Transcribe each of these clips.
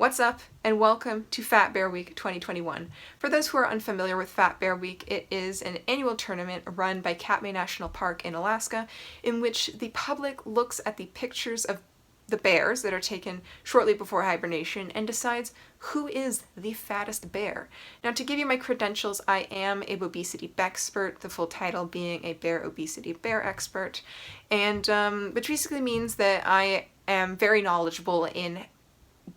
What's up, and welcome to Fat Bear Week 2021. For those who are unfamiliar with Fat Bear Week, it is an annual tournament run by Katmai National Park in Alaska, in which the public looks at the pictures of the bears that are taken shortly before hibernation and decides who is the fattest bear. Now, to give you my credentials, I am a obesity expert, the full title being a bear obesity bear expert, and which basically means that I am very knowledgeable in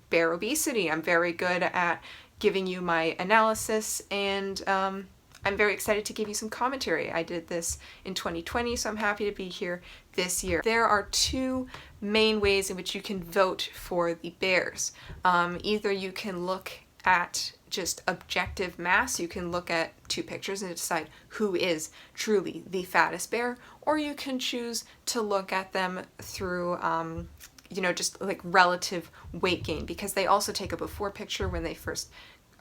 bear obesity. I'm very good at giving you my analysis, and I'm very excited to give you some commentary. I did this in 2020, so I'm happy to be here this year. There are two main ways in which you can vote for the bears. Either you can look at just objective mass, you can look at two pictures and decide who is truly the fattest bear, or you can choose to look at them through just like relative weight gain, because they also take a before picture when they first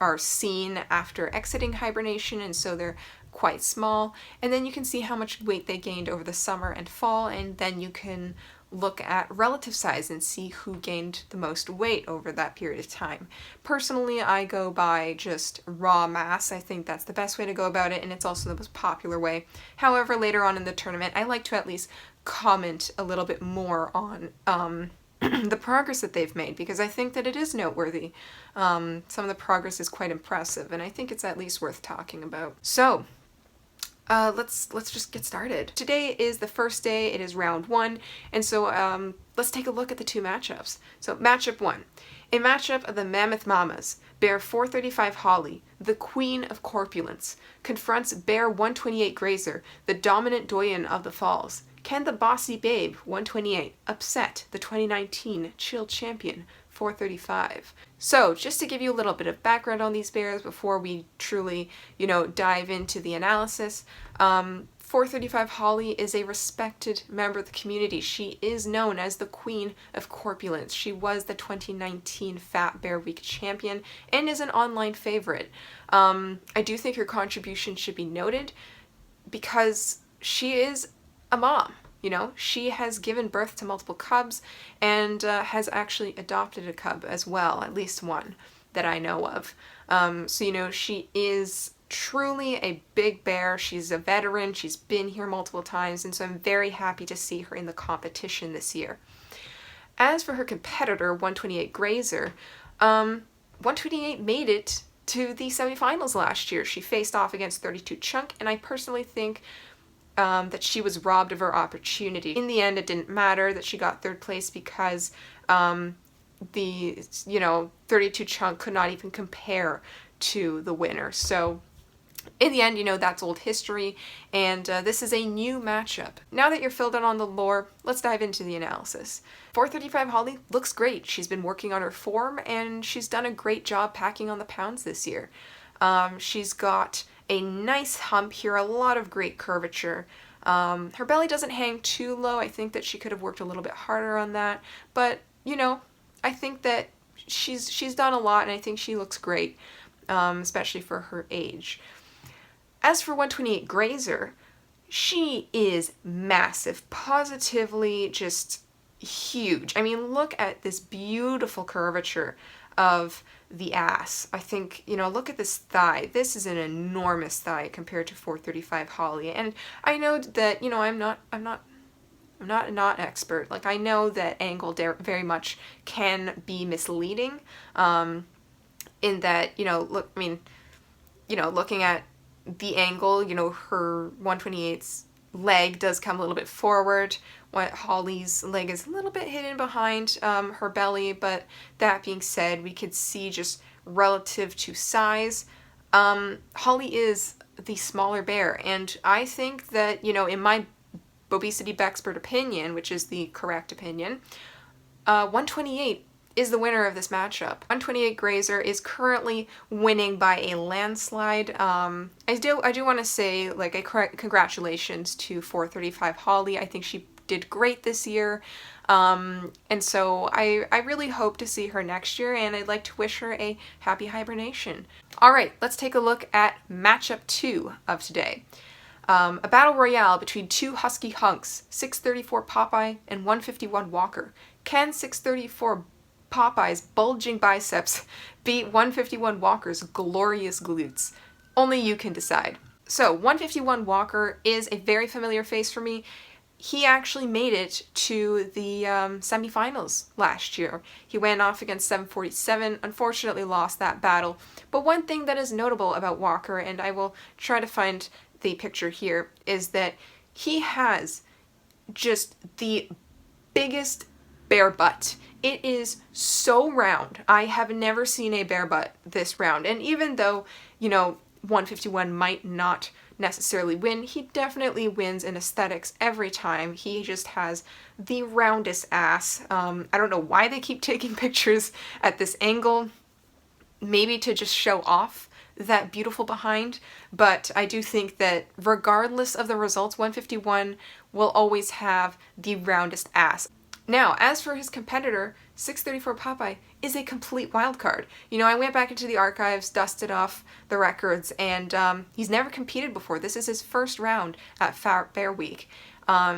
are seen after exiting hibernation, and so they're quite small, and then you can see how much weight they gained over the summer and fall, and then you can look at relative size and see who gained the most weight over that period of time. Personally, I go by just raw mass. I think that's the best way to go about it, and it's also the most popular way. However, later on in the tournament, I like to at least comment a little bit more on the progress that they've made, because I think that it is noteworthy. Some of the progress is quite impressive, and I think it's at least worth talking about. So, let's just get started. Today is the first day. It is round one, and so let's take a look at the two matchups. So, matchup one. A matchup of the Mammoth Mamas. Bear 435 Holly, the queen of corpulence, confronts Bear 128 Grazer, the dominant doyen of the falls. Can the bossy babe 128 upset the 2019 Chill champion 435? So, just to give you a little bit of background on these bears before we truly, dive into the analysis, 435 Holly is a respected member of the community. She is known as the Queen of Corpulence. She was the 2019 Fat Bear Week champion and is an online favorite. I do think her contribution should be noted because she is a mom. She has given birth to multiple cubs and has actually adopted a cub as well, at least one that I know of. So she is truly a big bear. She's a veteran. She's been here multiple times, and so I'm very happy to see her in the competition this year. As for her competitor, 128 Grazer, 128 made it to the semifinals last year. She faced off against 32 Chunk, and I personally think that she was robbed of her opportunity. In the end, it didn't matter that she got third place because the 32 Chunk could not even compare to the winner. So in the end, that's old history, and this is a new matchup. Now that you're filled in on the lore, let's dive into the analysis. 435 Holly looks great. She's been working on her form, and she's done a great job packing on the pounds this year. She's got a nice hump here, a lot of great curvature. Her belly doesn't hang too low. I think that she could have worked a little bit harder on that, but I think that she's done a lot, and I think she looks great, especially for her age. As for 128 Grazer, she is massive, positively just huge. I mean, look at this beautiful curvature of the ass. I think, look at this thigh. This is an enormous thigh compared to 435 Holly. And I know that, I'm not an expert. Like, I know that angle very much can be misleading, in that, looking at the angle, her 128's leg does come a little bit forward. Holly's leg is a little bit hidden behind her belly, but that being said, we could see just relative to size, Holly is the smaller bear, and I think that, in my obesity expert opinion, which is the correct opinion, 128 is the winner of this matchup. 128 Grazer is currently winning by a landslide. I do want to say, like, congratulations to 435 Holly. I think she did great this year, and so I really hope to see her next year, and I'd like to wish her a happy hibernation. Alright, let's take a look at matchup 2 of today. A battle royale between two husky hunks, 634 Popeye and 151 Walker. Can 634 Popeye's bulging biceps beat 151 Walker's glorious glutes? Only you can decide. So 151 Walker is a very familiar face for me. He actually made it to the semifinals last year. He went off against 747, unfortunately lost that battle. But one thing that is notable about Walker, and I will try to find the picture here, is that he has just the biggest bear butt. It is so round. I have never seen a bear butt this round. And even though, 151 might not necessarily win, he definitely wins in aesthetics every time. He just has the roundest ass. I don't know why they keep taking pictures at this angle, maybe to just show off that beautiful behind, but I do think that regardless of the results, 151 will always have the roundest ass. Now, as for his competitor, 634 Popeye is a complete wild card. I went back into the archives, dusted off the records, and he's never competed before. This is his first round at Fat Bear Week,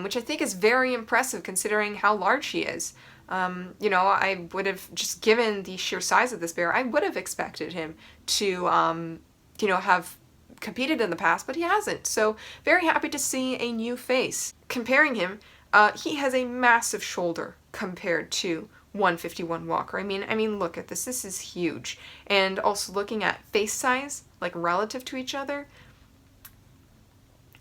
which I think is very impressive considering how large he is. I would have, just given the sheer size of this bear, I would have expected him to, have competed in the past, but he hasn't. So very happy to see a new face. Comparing him, he has a massive shoulder compared to 151 Walker. I mean, look at this. This is huge. And also looking at face size, like relative to each other,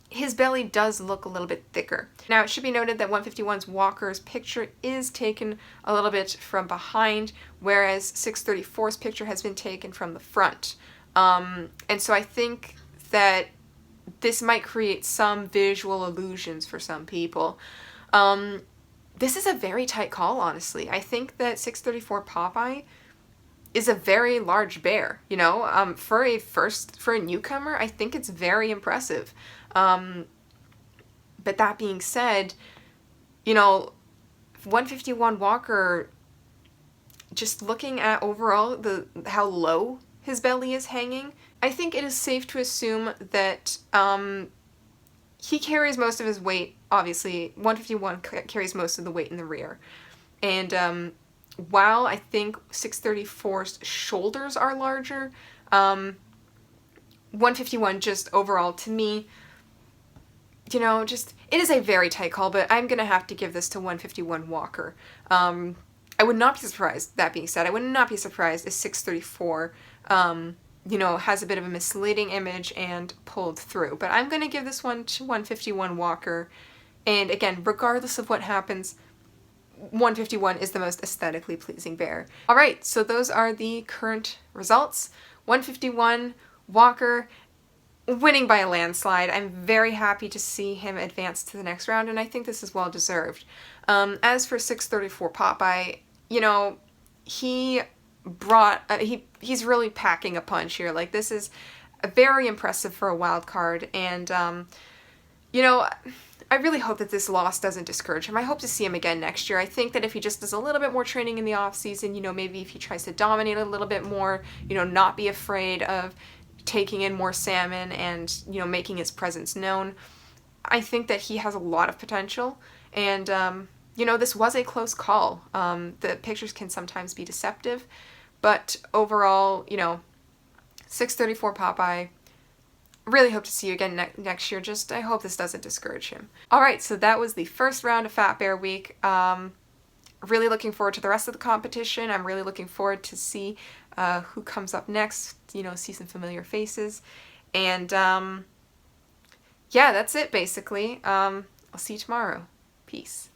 his belly does look a little bit thicker. Now, it should be noted that 151's Walker's picture is taken a little bit from behind, whereas 634's picture has been taken from the front. And so I think that this might create some visual illusions for some people. This is a very tight call, honestly. I think that 634 Popeye is a very large bear, for a newcomer, I think it's very impressive. But that being said, 151 Walker, just looking at overall how low his belly is hanging, I think it is safe to assume that he carries most of his weight. Obviously, 151 carries most of the weight in the rear. And while I think 634's shoulders are larger, 151 just overall, to me, it is a very tight call, but I'm going to have to give this to 151 Walker. I would not be surprised, that being said, I would not be surprised if 634, has a bit of a misleading image and pulled through. But I'm going to give this one to 151 Walker. And again, regardless of what happens, 151 is the most aesthetically pleasing bear. All right, so those are the current results. 151 Walker winning by a landslide. I'm very happy to see him advance to the next round, and I think this is well deserved. As for 634 Popeye, he's really packing a punch here. Like, this is very impressive for a wild card, and I really hope that this loss doesn't discourage him. I hope to see him again next year. I think that if he just does a little bit more training in the off season, maybe if he tries to dominate a little bit more, not be afraid of taking in more salmon and, making his presence known, I think that he has a lot of potential. And, this was a close call. The pictures can sometimes be deceptive, but overall, 634 Popeye, really hope to see you again next year. Just, I hope this doesn't discourage him. All right, so that was the first round of Fat Bear Week. Really looking forward to the rest of the competition. I'm really looking forward to see who comes up next, see some familiar faces. And yeah, that's it basically. I'll see you tomorrow. Peace.